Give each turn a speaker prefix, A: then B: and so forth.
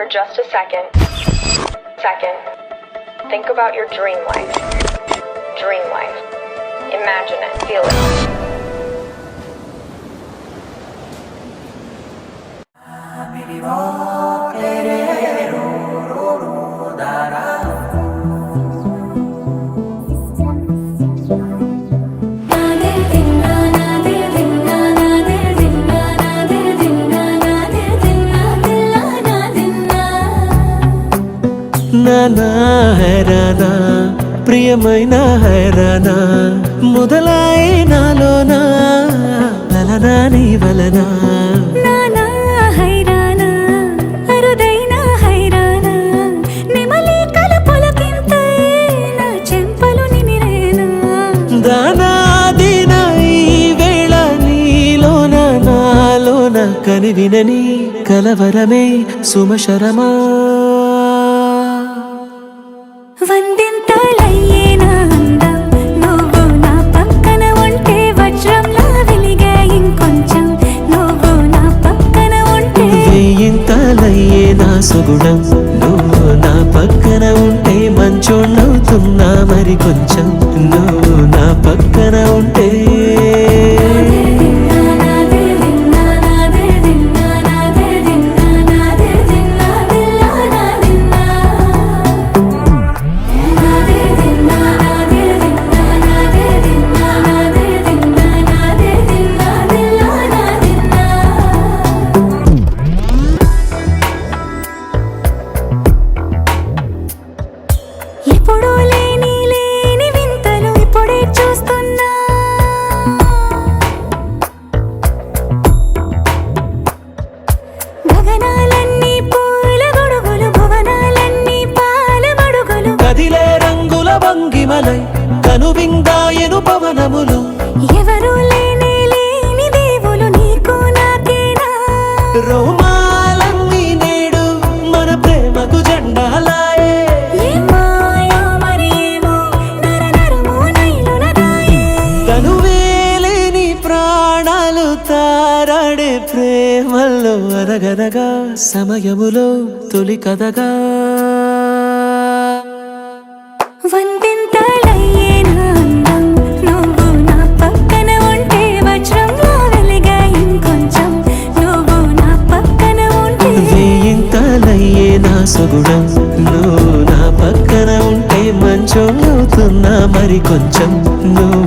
A: for just a second. Think about your dream life. Dream life. Imagine it. Feel it.
B: నానా హైరానా ప్రియమైన హైరానా మొదలాయి నాలోనా వలనా నీ వలనా
C: నానా హైరానా అరుదైన హైరానా నిమలి కలపులకింతై నా చెంపలు నిమిరేనా
B: దానాదిన ఈ వేళ నీలోన నాలోన కనివినని కలవరమే సుమశరమా
C: వందింతలయ్యేనా అందం నువ్వు నా పక్కన ఉంటే వజ్రంలా వెలిగే ఇంకొంచెం నువ్వు నా పక్కన ఉంటే
B: వెయ్యింతలయ్యే నా సుగుణం నువ్వు నా పక్కన ఉంటే మంచోళ్ళవుతున్నా మరి కొంచెం నువ్వు నా పక్కన ఉంటే
C: ఎప్పుడూ లేని వింతలు ఇప్పుడే చూస్తున్నా గగనాలన్నీ పూల గొడుగులు భువనాలన్నీ పాల మడుగులు
B: కదిలే రంగుల భంగిమలై కనువిందాయను పవనములు
C: ఎవరూ లేని దేవులు నీకు నాకేనా
B: రోమాలన్నీ నేడు మన ప్రేమకు జెండాలాయే
C: ఏమాయో మరి ఏమో నరనరమో నైలున దాయే
B: కనువేలేని ప్రాణాలు తారాడే ప్రేమల్లో అనగనగా సమయములో తొలి కథగా
C: వందింతలయ్యేనా అందం నువ్వు నా పక్కన ఉంటే వజ్రంలా వెలిగే ఇంకొంచెం నువ్వు నా పక్కన ఉంటే
B: వెయ్యింతలయ్యే నా సుగుణం నువ్వు నా పక్కన ఉంటే మంచోళ్ళవుతున్నా మరి కొంచెం నువ్వు